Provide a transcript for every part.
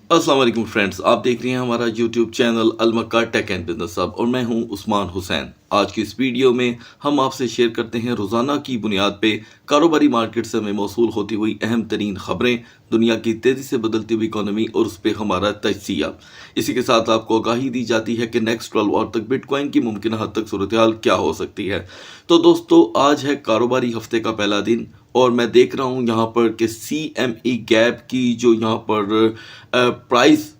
अस्सलाम वालेकुम फ्रेंड्स, आप देख रहे हैं हमारा YouTube channel Almakka tech and business hub और मैं हूं उस्मान हुसैन। आज की इस वीडियो में हम आपसे शेयर करते हैं रोज़ाना की बुनियाद पे कारोबारी मार्केट से हमें मौसूल होती हुई अहम तरीन खबरें, दुनिया की तेज़ी से बदलती हुई इकोनॉमी और उस पर हमारा तजिया। इसी के साथ आपको आगाही दी जाती है कि नेक्स्ट 12 आवर तक बिटकॉइन की मुमकिन हद तक सूरत हाल क्या हो सकती है। तो दोस्तों, आज है कारोबारी हफ्ते का पहला दिन और मैं देख रहा हूँ यहाँ पर कि CME गैप की जो यहाँ पर प्राइस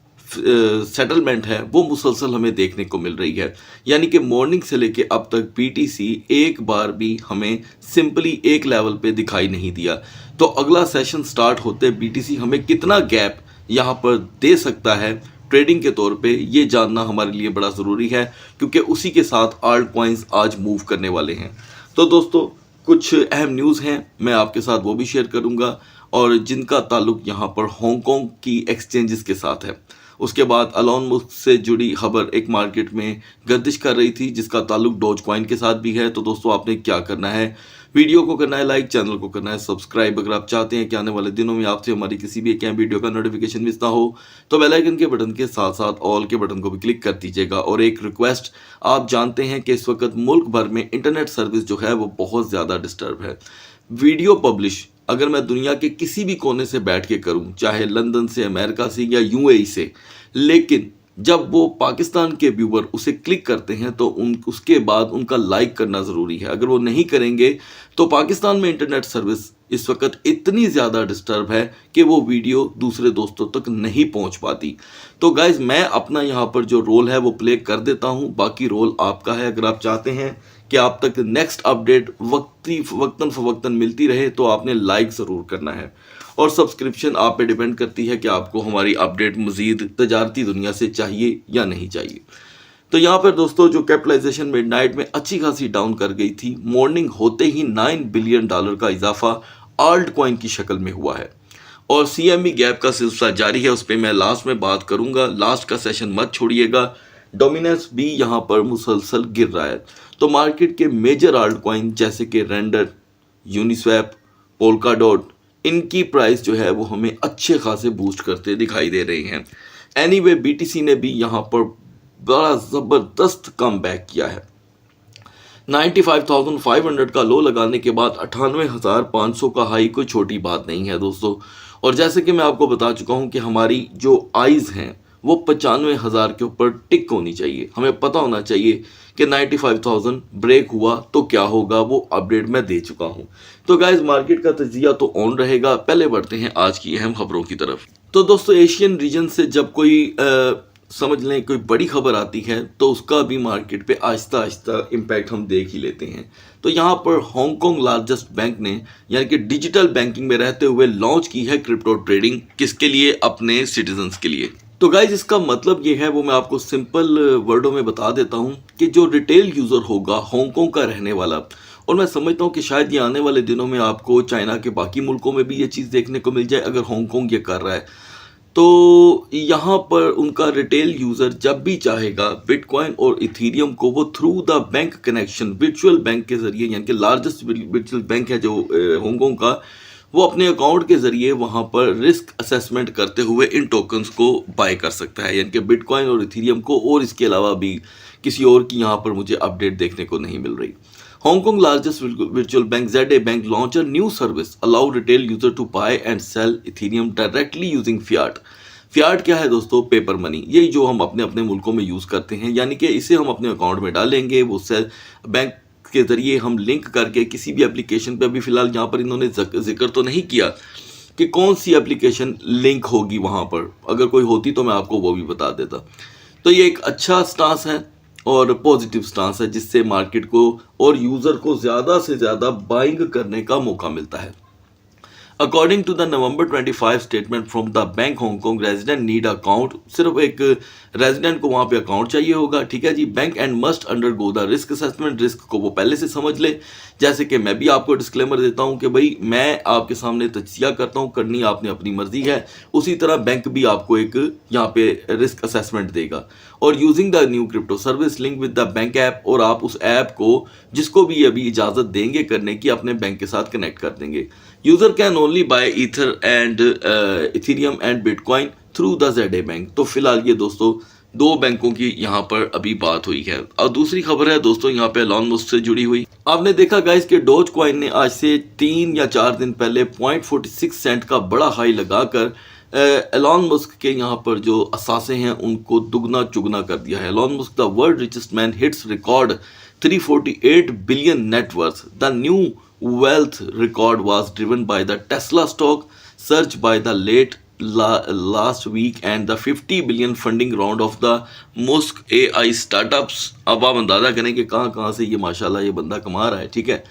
सेटलमेंट है वो मुसलसल हमें देखने को मिल रही है। यानी कि मॉर्निंग से लेके अब तक BTC एक बार भी हमें सिंपली एक लेवल पे दिखाई नहीं दिया। तो अगला सेशन स्टार्ट होते BTC हमें कितना गैप यहाँ पर दे सकता है ट्रेडिंग के तौर पे, ये जानना हमारे लिए बड़ा ज़रूरी है क्योंकि उसी के साथ आल्ट कॉइन्स आज मूव करने वाले हैं। तो दोस्तों, कुछ अहम न्यूज़ हैं, मैं आपके साथ वो भी शेयर करूंगा और जिनका ताल्लुक यहाँ पर हांगकांग की एक्सचेंजेस के साथ है। उसके बाद एलोन मस्क से जुड़ी खबर एक मार्केट में गर्दिश कर रही थी जिसका ताल्लुक डॉज कॉइन के साथ भी है। तो दोस्तों, आपने क्या करना है, वीडियो को करना है लाइक, चैनल को करना है सब्सक्राइब। अगर आप चाहते हैं कि आने वाले दिनों में आपसे हमारी किसी भी एक वीडियो का नोटिफिकेशन मिस ना हो तो बेल आइकन के बटन के साथ साथ ऑल के बटन को भी क्लिक कर दीजिएगा। और एक रिक्वेस्ट, आप जानते हैं कि इस वक्त मुल्क भर में इंटरनेट सर्विस जो है वो बहुत ज़्यादा डिस्टर्ब है। वीडियो पब्लिश अगर मैं दुनिया के किसी भी कोने से बैठ के करूं, चाहे लंदन से, अमेरिका से या UAE से, लेकिन जब वो पाकिस्तान के व्यूवर उसे क्लिक करते हैं तो उसके बाद उनका लाइक करना ज़रूरी है। अगर वो नहीं करेंगे तो पाकिस्तान में इंटरनेट सर्विस इस वक्त इतनी ज़्यादा डिस्टर्ब है कि वो वीडियो दूसरे दोस्तों तक नहीं पहुंच पाती। तो गाइज, मैं अपना यहाँ पर जो रोल है वो प्ले कर देता हूँ, बाकी रोल आपका है। अगर आप चाहते हैं कि आप तक नेक्स्ट अपडेट वक्तन फ़वक्तन मिलती रहे तो आपने लाइक ज़रूर करना है और सब्सक्रिप्शन आप पे डिपेंड करती है कि आपको हमारी अपडेट मज़ीद तजारती दुनिया से चाहिए या नहीं चाहिए। तो यहाँ पर दोस्तों, जो कैपिटलाइजेशन मिडनाइट में अच्छी खासी डाउन कर गई थी, मॉर्निंग होते ही $9 बिलियन का इजाफा आल्ट कॉइन की शक्ल में हुआ है और CME गैप का सिलसिला जारी है। उस पर मैं लास्ट में बात करूंगा, लास्ट का सेशन मत छोड़िएगा। डोमिनेंस भी यहाँ पर मुसलसल गिर रहा है। तो मार्केट के मेजर आल्ट कॉइन जैसे कि रेंडर, यूनिस्वैप, पोल्काडॉट, इनकी प्राइस जो है वो हमें अच्छे खासे बूस्ट करते दिखाई दे रही हैं। एनीवे, BTC ने भी यहाँ पर बड़ा ज़बरदस्त कम बैक किया है। 95,500 का लो लगाने के बाद 98,500 का हाई कोई छोटी बात नहीं है दोस्तों। और जैसे कि मैं आपको बता चुका हूं कि हमारी जो आइज़ हैं वो 95,000 के ऊपर टिक होनी चाहिए। हमें पता होना चाहिए कि 95,000 ब्रेक हुआ तो क्या होगा, वो अपडेट मैं दे चुका हूं। तो गाइज, मार्केट का तजिया तो ऑन रहेगा। पहले बढ़ते हैं आज की अहम खबरों की तरफ। तो दोस्तों, एशियन रीजन से जब कोई समझ लें कोई बड़ी खबर आती है तो उसका भी मार्केट पे आहिस्ता आहिस्ता इम्पैक्ट हम देख ही लेते हैं। तो यहाँ पर हांगकांग लार्जेस्ट बैंक ने यानी कि डिजिटल बैंकिंग में रहते हुए लॉन्च की है क्रिप्टो ट्रेडिंग। किसके लिए? अपने सिटीजन्स के लिए। तो गाइज, इसका मतलब ये है, वो मैं आपको सिंपल वर्डों में बता देता हूँ कि जो रिटेल यूज़र होगा हांगकांग का रहने वाला, और मैं समझता हूँ कि शायद ये आने वाले दिनों में आपको चाइना के बाकी मुल्कों में भी ये चीज़ देखने को मिल जाए अगर हांगकांग ये कर रहा है। तो यहाँ पर उनका रिटेल यूज़र जब भी चाहेगा बिटकॉइन और इथीरियम को वो through the bank connection virtual bank के ज़रिए, यानी कि लार्जेस्ट वर्चुअल बैंक है जो हांगकांग का, वो अपने अकाउंट के ज़रिए वहाँ पर रिस्क असेसमेंट करते हुए इन टोकन्स को बाय कर सकता है, यानी कि बिटकॉइन और इथीरियम को। और इसके अलावा भी किसी और की यहाँ पर मुझे अपडेट देखने को नहीं मिल रही। Hong largest virtual bank ZA Bank launched a new service allow retail user to buy and sell Ethereum directly using fiat। Fiat क्या है दोस्तों? Paper money. यही जो हम अपने अपने मुल्कों में यूज़ करते हैं, यानी कि इसे हम अपने अकाउंट में डालेंगे, वो सेल बैंक के ज़रिए हम लिंक करके किसी भी एप्लीकेशन पे, अभी फ़िलहाल यहाँ पर इन्होंने जिक्र तो नहीं किया कि कौन सी एप्लीकेशन लिंक होगी वहाँ पर, अगर कोई होती तो मैं आपको वो भी बता देता। तो ये एक अच्छा स्टांस है और पॉजिटिव स्टांस है जिससे मार्केट को और यूज़र को ज़्यादा से ज़्यादा बाइंग करने का मौका मिलता है। According to the November 25 statement from the bank, Hong Kong resident need account. सिर्फ एक रेजिडेंट को वहाँ पे अकाउंट चाहिए होगा, ठीक है जी। Bank and must undergo the risk assessment. Risk को वो पहले से समझ ले। जैसे कि मैं भी आपको डिस्क्लेमर देता हूँ कि भाई मैं आपके सामने तजिया करता हूँ, करनी आपने अपनी मर्जी है, उसी तरह बैंक भी आपको एक यहाँ पे रिस्क असेसमेंट देगा। और using the new crypto service link with the bank app, और आप उस ऐप को जिसको भी अभी इजाज़त देंगे करने की अपने बैंक के साथ कनेक्ट कर देंगे। User can only by ether and Ethereum and bitcoin through the ZA bank. तो फिलहाल ये दोस्तों दो बैंकों की यहाँ पर अभी बात हुई है। और दूसरी खबर है दोस्तों यहाँ पे एलॉन मस्क से जुड़ी हुई। आपने देखा गाइस कि डोज कॉइन ने आज से 3 या 4 दिन पहले 0.46 सेंट का बड़ा हाई लगाकर एलॉन मस्क के यहाँ पर जो असासे हैं उनको दुगना चुगना कर दिया है। Elon Musk the world richest man hits record 348 billion net worth. The new wealth record was driven by the Tesla stock surge by the last week and the 50 billion funding round of the Musk AI startups। अब आप अंदाजा करें कि कहाँ से ये माशाल्लाह ये बंदा कमा रहा है, ठीक है।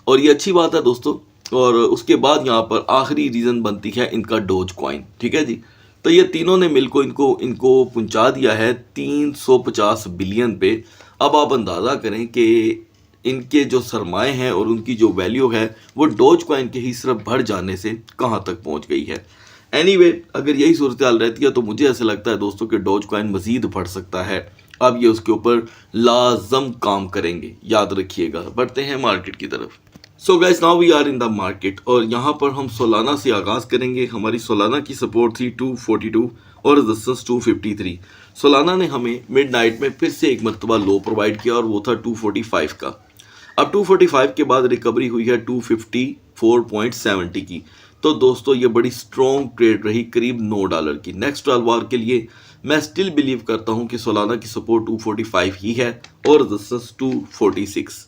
और ये अच्छी बात है दोस्तों। और उसके बाद यहाँ पर आखिरी रीज़न बनती है इनका डोज कॉइन, ठीक है जी। तो ये तीनों ने मिलकर इनको पहुंचा दिया है 350 बिलियन पे। अब आप अंदाज़ा करें कि इनके जो सरमाए हैं और उनकी जो वैल्यू है वो डोज कॉइन के ही सिर्फ बढ़ जाने से कहाँ तक पहुंच गई है। एनीवे, अगर यही सूरत हाल रहती है तो मुझे ऐसा लगता है दोस्तों कि डोज कॉइन मज़ीद बढ़ सकता है। अब ये उसके ऊपर लाजम काम करेंगे, याद रखिएगा। बढ़ते हैं मार्केट की तरफ। So guys, now we are in the market और यहाँ पर हम सोलाना से आगाज़ करेंगे। हमारी सोलाना की सपोर्ट थी 242 और रेजिस्टेंस 253। सोलाना ने हमें मिडनाइट में फिर से एक मरतबा लो प्रोवाइड किया और वो था 245 का। अब 245 के बाद रिकवरी हुई है 254.70 की। तो दोस्तों ये बड़ी स्ट्रॉन्ग ट्रेड रही, करीब $9 की। नेक्स्ट 12 आवर के लिए मैं स्टिल बिलीव करता हूं कि सोलाना की सपोर्ट 245 ही है और रेजिस्टेंस 256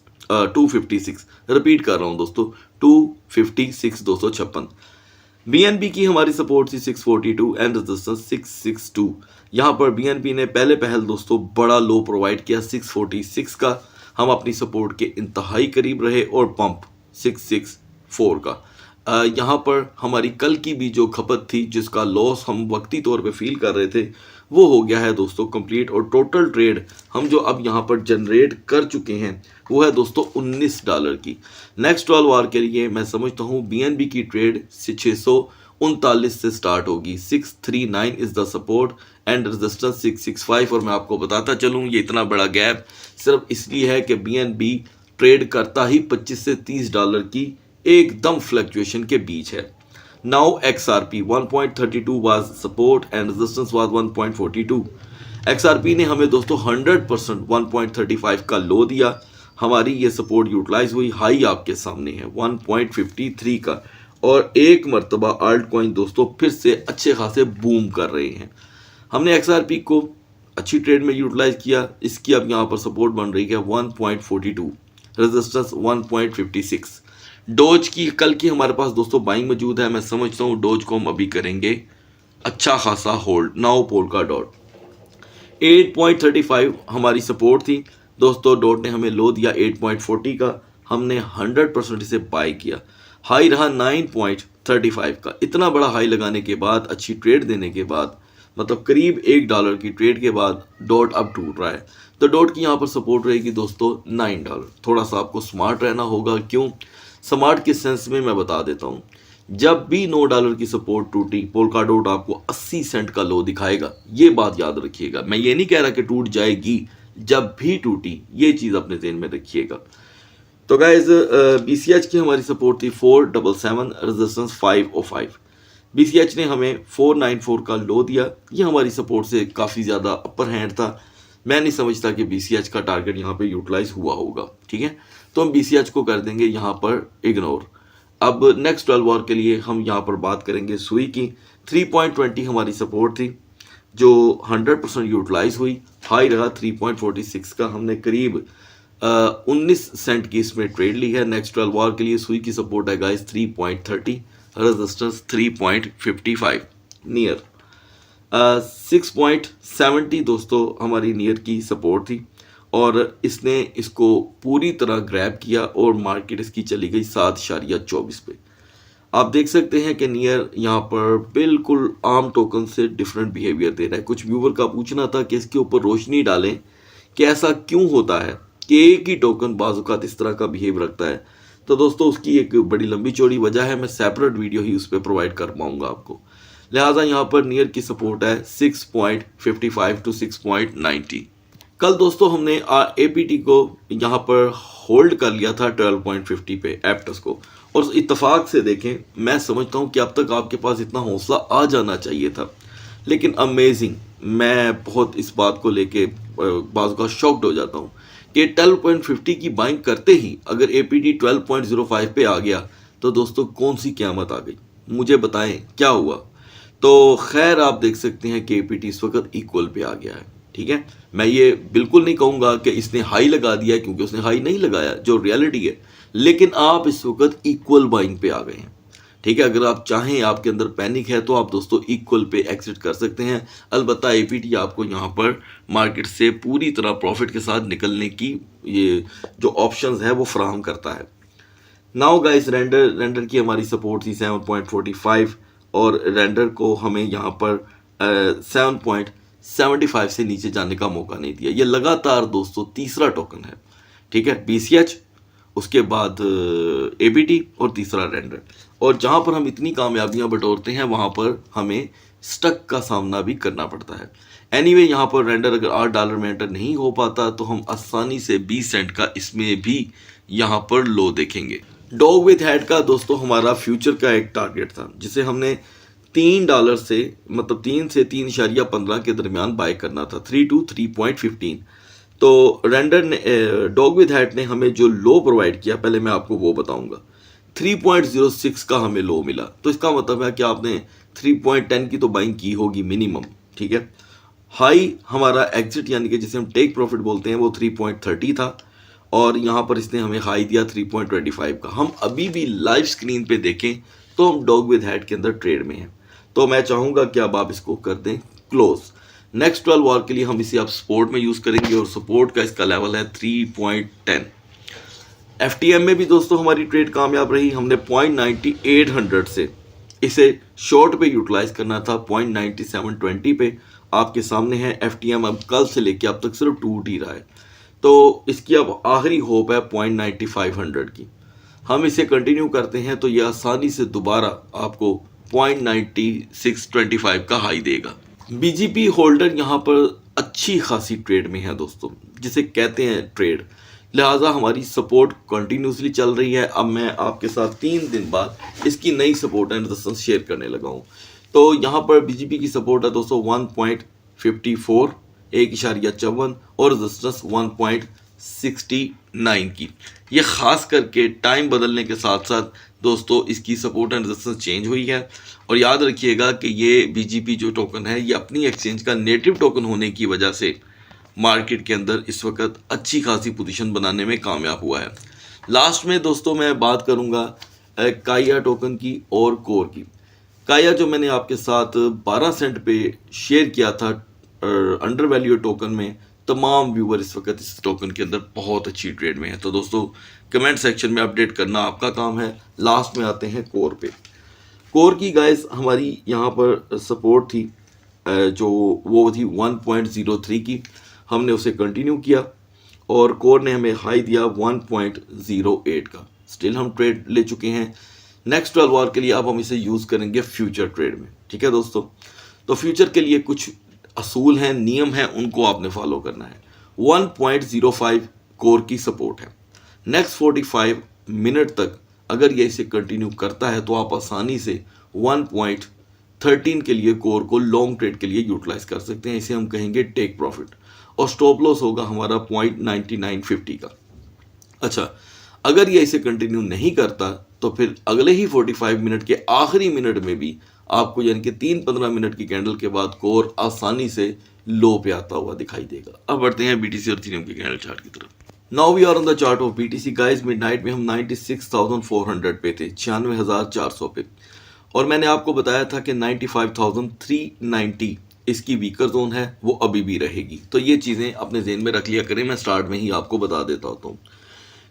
रिपीट कर रहा हूं दोस्तों, 256 256। BNB की हमारी सपोर्ट थी 642 एंड रेजिस्टेंस 662। यहाँ पर BNB ने पहल दोस्तों बड़ा लो प्रोवाइड किया 646 का। हम अपनी सपोर्ट के इंतहाई करीब रहे और पंप 664 का। यहाँ पर हमारी कल की भी जो खपत थी जिसका लॉस हम वक्ती तौर पे फील कर रहे थे वो हो गया है दोस्तों कंप्लीट। और टोटल ट्रेड हम जो अब यहाँ पर जनरेट कर चुके हैं वो है दोस्तों $19 की। नेक्स्ट 12 आवर के लिए मैं समझता हूँ BNB की ट्रेड 639 से स्टार्ट होगी। 639 is the support and resistance 665। और मैं आपको बताता चलूँ ये इतना बड़ा गैप सिर्फ इसलिए है कि BNB ट्रेड करता ही $25 से $30 की एकदम फ्लक्चुएशन के बीच है। Now XRP 1.32 was support and resistance was 1.42। XRP ने हमें दोस्तों 100% 1.35 का लो दिया। हमारी ये सपोर्ट यूटिलाइज हुई, हाई आपके सामने है 1.53 का। और एक मरतबा आल्ट कॉइन दोस्तों फिर से अच्छे खासे बूम कर रहे हैं। हमने XRP को अच्छी ट्रेड में यूटिलाइज किया। इसकी अब यहाँ पर सपोर्ट बन रही है 1.42, रेजिस्टेंस 1.56। डोज की कल की हमारे पास दोस्तों बाइंग मौजूद है। मैं समझता हूँ डोज को हम अभी करेंगे अच्छा खासा होल्ड। नाउ पोल्का डॉट 8.35 हमारी सपोर्ट थी दोस्तों। डॉट ने हमें लो दिया 8.40 का। हमने 100% इसे बाय किया। हाई रहा 9.35 का। इतना बड़ा हाई लगाने के बाद, अच्छी ट्रेड देने के बाद, मतलब करीब $1 की ट्रेड के बाद डॉट अब टूट रहा है। तो डॉट की यहाँ पर सपोर्ट रहेगी दोस्तों $9। थोड़ा सा आपको स्मार्ट रहना होगा। क्यों स्मार्ट के सेंस में मैं बता देता हूँ। जब भी $9 की सपोर्ट टूटी पोल्का डॉट आपको 80 सेंट का लो दिखाएगा, ये बात याद रखिएगा। मैं ये नहीं कह रहा कि टूट जाएगी, जब भी टूटी ये चीज़ अपने ज़हन में रखिएगा। तो गाइज BCH की हमारी सपोर्ट थी 477, रेजिस्टेंस 505। BCH ने हमें 494 का लो दिया। ये हमारी सपोर्ट से काफ़ी ज़्यादा अपर हैंड था। मैं नहीं समझता कि BCH का टारगेट यहाँ पे यूटिलाइज हुआ होगा, ठीक है। तो हम BCH को कर देंगे यहाँ पर इग्नोर। अब नेक्स्ट 12 आवर के लिए हम यहाँ पर बात करेंगे सुई की। 3.20 हमारी सपोर्ट थी जो 100% यूटिलाइज हुई। हाई रहा 3.46 का। हमने करीब 19 सेंट की इसमें ट्रेड ली है। नेक्स्ट 12 आवर के लिए सुई की सपोर्ट है गाइस 3.30, रेजिस्टेंस 3.55, नियर 6.70 दोस्तों हमारी नियर की सपोर्ट थी। और इसने इसको पूरी तरह ग्रैब किया और मार्केट इसकी चली गई 7.24 पे। आप देख सकते हैं कि नियर यहाँ पर बिल्कुल आम टोकन से डिफरेंट बिहेवियर दे रहा है। कुछ व्यूवर का पूछना था कि इसके ऊपर रोशनी डालें कि ऐसा क्यों होता है कि एक ही टोकन बाजुकात इस तरह का बिहेव रखता है। तो दोस्तों उसकी एक बड़ी लंबी चौड़ी वजह है। मैं सेपरेट वीडियो ही उस पर प्रोवाइड कर पाऊंगा आपको। लिहाजा यहाँ पर नियर की सपोर्ट है 6.55 to 6.90। कल दोस्तों हमने APT को यहाँ पर होल्ड कर लिया था 12.50 पे एप्टस को, और इत्तेफाक से देखें, मैं समझता हूँ कि अब तक आपके पास इतना हौसला आ जाना चाहिए था। लेकिन अमेजिंग, मैं बहुत इस बात को लेके बाज़ का शॉक्ड हो जाता हूँ कि 12.50 की बाइंग करते ही अगर APT 12.05 पे आ गया तो दोस्तों कौन सी क़यामत आ गई, मुझे बताएं क्या हुआ। तो खैर आप देख सकते हैं कि APT इस वक्त इक्वल पे आ गया है। ठीक है, मैं ये बिल्कुल नहीं कहूँगा कि इसने हाई लगा दिया, क्योंकि उसने हाई नहीं लगाया, जो रियलिटी है। लेकिन आप इस वक्त इक्वल बाइंग पे आ गए हैं। ठीक है, अगर आप चाहें, आपके अंदर पैनिक है, तो आप दोस्तों इक्वल पे एग्जिट कर सकते हैं। अलबत्ता APT आपको यहाँ पर मार्केट से पूरी तरह प्रॉफिट के साथ निकलने की ये जो ऑप्शंस है वो फराहम करता है। नाउ गाइस, रेंडर की हमारी सपोर्ट थी 7.45 और रेंडर को हमें यहाँ पर 7.75 से नीचे जाने का मौका नहीं दिया। ये लगातार दोस्तों तीसरा टोकन है। ठीक है, BCH, उसके बाद APT और तीसरा रेंडर। और जहाँ पर हम इतनी कामयाबियाँ बटोरते हैं वहाँ पर हमें स्टक का सामना भी करना पड़ता है। एनीवे, यहाँ पर रेंडर अगर $8 में एंटर नहीं हो पाता तो हम आसानी से 20 सेंट का इसमें भी यहाँ पर लो देखेंगे। डॉग विथ हेड का दोस्तों हमारा फ्यूचर का एक टारगेट था, जिसे हमने $3 से, मतलब 3 से 3.15 के दरमियान बाय करना था, 3 to 3.15। तो रेंडर ने, डॉग विद हैट ने हमें जो लो प्रोवाइड किया, पहले मैं आपको वो बताऊंगा। 3.06 का हमें लो मिला, तो इसका मतलब है कि आपने 3.10 की तो बाइंग की होगी मिनिमम। ठीक है, हाई हमारा एग्जिट यानी कि जिसे हम टेक प्रॉफिट बोलते हैं वो 3.30 था, और यहाँ पर इसने हमें हाई दिया 3.25 का। हम अभी भी लाइव स्क्रीन पे देखें तो हम डॉग विद हैट के अंदर ट्रेड में हैं। तो मैं चाहूँगा कि अब आप इसको कर दें क्लोज। नेक्स्ट 12 आवर के लिए हम इसे अब सपोर्ट में यूज़ करेंगे, और सपोर्ट का इसका लेवल है 3.10। FTM में भी दोस्तों हमारी ट्रेड कामयाब रही। हमने 0.9800 से इसे शॉर्ट पे यूटिलाइज करना था 0.9720 पे। आपके सामने है FTM अब कल से लेके अब तक सिर्फ टूट ही रहा है, तो इसकी अब आखिरी होप है 0.9500 की। हम इसे कंटिन्यू करते हैं तो ये आसानी से दोबारा आपको 0.9625 का हाई देगा। BGP होल्डर यहाँ पर अच्छी खासी ट्रेड में है दोस्तों, जिसे कहते हैं ट्रेड, लिहाजा हमारी सपोर्ट कंटिन्यूसली चल रही है। अब मैं आपके साथ 3 दिन बाद इसकी नई सपोर्ट एंड रेजिस्टेंस शेयर करने लगा हूँ। तो यहाँ पर BGP की सपोर्ट है दोस्तों 1.54, 1.54 और रेजिस्टेंस 1.69 की। ये खास करके टाइम बदलने के साथ साथ दोस्तों इसकी सपोर्ट एंड रेजिस्टेंस चेंज हुई है। और याद रखिएगा कि ये BGP जो टोकन है ये अपनी एक्सचेंज का नेटिव टोकन होने की वजह से मार्केट के अंदर इस वक्त अच्छी खासी पोजीशन बनाने में कामयाब हुआ है। लास्ट में दोस्तों मैं बात करूंगा काया टोकन की और कोर की। काया जो मैंने आपके साथ 12 सेंट पे शेयर किया था अंडर वैल्यू टोकन में, तमाम व्यूवर इस वक्त इस टोकन के अंदर बहुत अच्छी ट्रेड में है। तो दोस्तों कमेंट सेक्शन में अपडेट करना आपका काम है। लास्ट में आते हैं कोर पे। कोर की गाइस हमारी यहाँ पर सपोर्ट थी जो वो थी 1.03 की। हमने उसे कंटिन्यू किया और कोर ने हमें हाई दिया 1.08 का। स्टिल हम ट्रेड ले चुके हैं। नेक्स्ट 12 आवर के लिए अब हम इसे यूज़ करेंगे फ्यूचर ट्रेड में। ठीक है दोस्तों, तो फ्यूचर के लिए कुछ असूल हैं, नियम हैं, उनको आपने फॉलो करना है। 1.05 कोर की सपोर्ट है। नेक्स्ट 45 मिनट तक अगर ये इसे कंटिन्यू करता है तो आप आसानी से 1.13 के लिए कोर को लॉन्ग ट्रेड के लिए यूटिलाइज कर सकते हैं। इसे हम कहेंगे टेक प्रॉफिट, और स्टॉप लॉस होगा हमारा 0.9950 का। अच्छा, अगर ये इसे कंटिन्यू नहीं करता तो फिर अगले ही 45 मिनट के आखिरी मिनट में भी आपको यानी कि 3-15 मिनट की कैंडल के बाद कोर आसानी से लो पे आता हुआ दिखाई देगा। अब बढ़ते हैं BTC और इथेरियम की कैंडल चार्ट की तरफ। Now we are on the chart of BTC guys. Midnight में हम 96,400 पे थे, 96,400 पे, और मैंने आपको बताया था कि 95,390 इसकी वीकर जोन है, वो अभी भी रहेगी। तो ये चीज़ें अपने ज़हन में रख लिया करें, मैं स्टार्ट में ही आपको बता देता होता हूँ।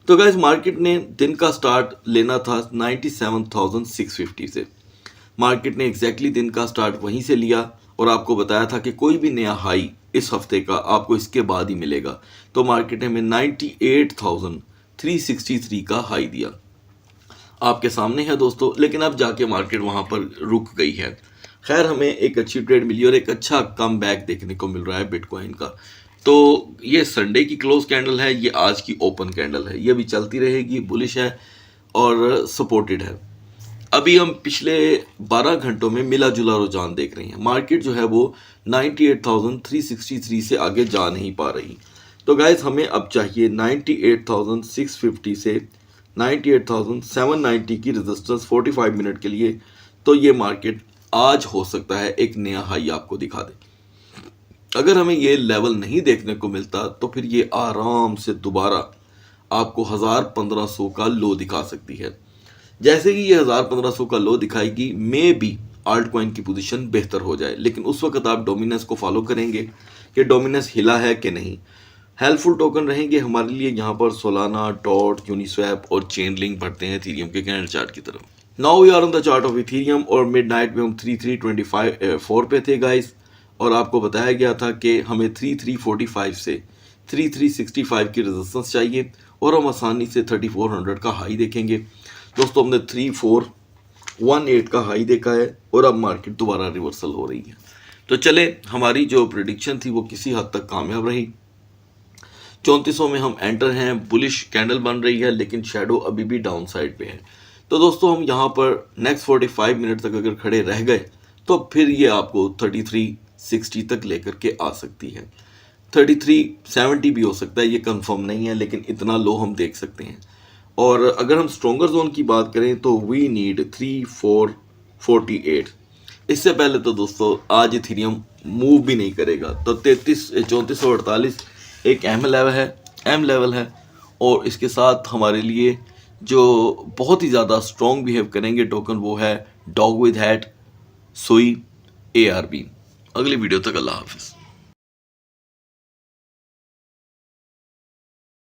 तो गाइस मार्केट ने दिन का स्टार्ट लेना था 97,650 से। मार्केट ने एग्जैक्टली दिन का स्टार्ट वहीं से लिया और आपको बताया था कि कोई भी नया हाई इस हफ्ते का आपको इसके बाद ही मिलेगा। तो मार्केट ने हमें 98,363 का हाई दिया, आपके सामने है दोस्तों। लेकिन अब जाके मार्केट वहाँ पर रुक गई है। खैर हमें एक अच्छी ट्रेड मिली और एक अच्छा कम बैक देखने को मिल रहा है बिटकॉइन का। तो ये संडे की क्लोज कैंडल है, ये आज की ओपन कैंडल है, ये भी चलती रहेगी, बुलिश है। और सपोर्टेड है। अभी हम पिछले 12 घंटों में मिला जुला रुझान देख रहे हैं। मार्केट जो है वो 98,363 से आगे जा नहीं पा रही। तो गाइस हमें अब चाहिए 98,650 से 98,790 की रेजिस्टेंस 45 मिनट के लिए। तो ये मार्केट आज हो सकता है एक नया हाई आपको दिखा दे। अगर हमें ये लेवल नहीं देखने को मिलता तो फिर ये आराम से दोबारा आपको 1,000-1,500 का लो दिखा सकती है। जैसे ही ये 1,000-1,500 का लो दिखाएगी, मे बी आल्ट कॉइन की पोजीशन बेहतर हो जाए, लेकिन उस वक्त आप डोमिनेंस को फॉलो करेंगे कि डोमिनेंस हिला है कि नहीं। हेल्पफुल टोकन रहेंगे हमारे लिए यहाँ पर सोलाना, टॉट, यूनिस्वैप और चेन लिंक बढ़ते हैं इथेरियम के कैंडल चार्ट की तरफ। Now we are on the chart of Ethereum और मिडनाइट में हम 3325 पे थे गाइस, और आपको बताया गया था कि हमें 3345 से 3365 की रेजिस्टेंस चाहिए और हम आसानी से 3400 का हाई देखेंगे। दोस्तों हमने 3418 का हाई देखा है और अब मार्केट दोबारा रिवर्सल हो रही है। तो चले, हमारी जो प्रेडिक्शन थी वो किसी हद तक कामयाब रही। 3400 में हम एंटर हैं, बुलिश कैंडल बन रही है, लेकिन शेडो अभी भी डाउन साइड पे है। तो दोस्तों हम यहाँ पर नेक्स्ट 45 मिनट तक अगर खड़े रह गए तो फिर ये आपको 3360 तक लेकर के आ सकती है। 3370 भी हो सकता है, ये कंफर्म नहीं है, लेकिन इतना लो हम देख सकते हैं। और अगर हम स्ट्रॉन्गर जोन की बात करें तो वी नीड 3448। इससे पहले तो दोस्तों आज इथेरियम मूव भी नहीं करेगा। तो 3448 एक एम लेवल है और इसके साथ हमारे लिए जो बहुत ही ज़्यादा स्ट्रॉन्ग बिहेव करेंगे टोकन वो है डॉग विद हैट, सुई, ARB। अगली वीडियो तक अल्लाह हाफिज़।